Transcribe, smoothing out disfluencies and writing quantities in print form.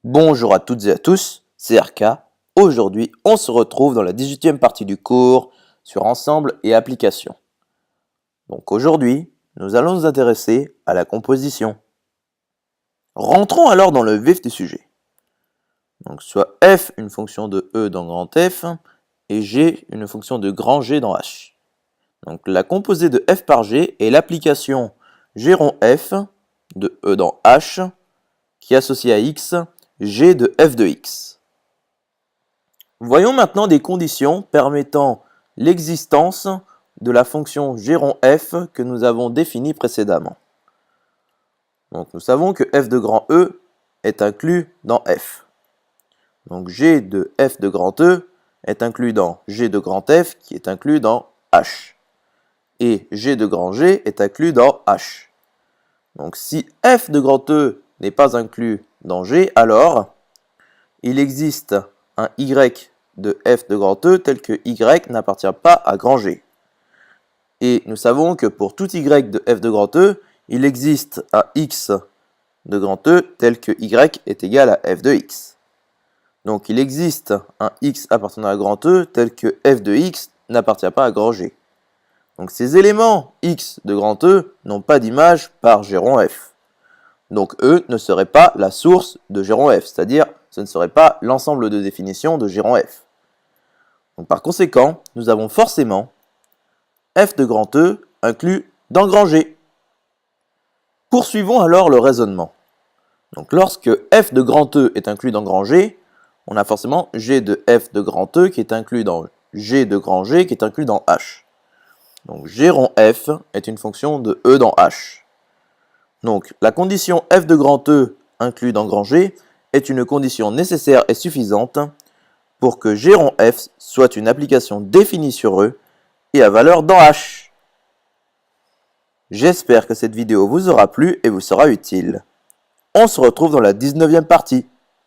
Bonjour à toutes et à tous, c'est RK. Aujourd'hui, on se retrouve dans la 18e partie du cours sur ensemble et application. Donc aujourd'hui, nous allons nous intéresser à la composition. Rentrons alors dans le vif du sujet. Donc soit f une fonction de e dans grand F et g une fonction de grand G dans H. Donc la composée de f par g est l'application g rond f de e dans H qui associe à x g de f de x. Voyons maintenant des conditions permettant l'existence de la fonction g rond f que nous avons définie précédemment. Donc nous savons que f de grand E est inclus dans f. Donc g de f de grand E est inclus dans g de grand f qui est inclus dans h. Et g de grand G est inclus dans h. Donc si f de grand E n'est pas inclus dans g, alors il existe un y de f de grand E tel que y n'appartient pas à grand G. Et nous savons que pour tout y de f de grand E, il existe un x de grand E tel que y est égal à f de x. Donc il existe un x appartenant à grand E tel que f de x n'appartient pas à grand G. Donc ces éléments x de grand E n'ont pas d'image par g rond f. Donc E ne serait pas la source de g rond f, c'est-à-dire ce ne serait pas l'ensemble de définitions de g rond f. Donc par conséquent, nous avons forcément f de grand E inclus dans grand G. Poursuivons alors le raisonnement. Donc lorsque f de grand E est inclus dans grand G, on a forcément g de f de grand E qui est inclus dans g de grand G qui est inclus dans h. Donc g rond f est une fonction de e dans h. Donc la condition f de grand E inclus dans grand G est une condition nécessaire et suffisante pour que g rond f soit une application définie sur E et à valeur dans H. J'espère que cette vidéo vous aura plu et vous sera utile. On se retrouve dans la 19e partie.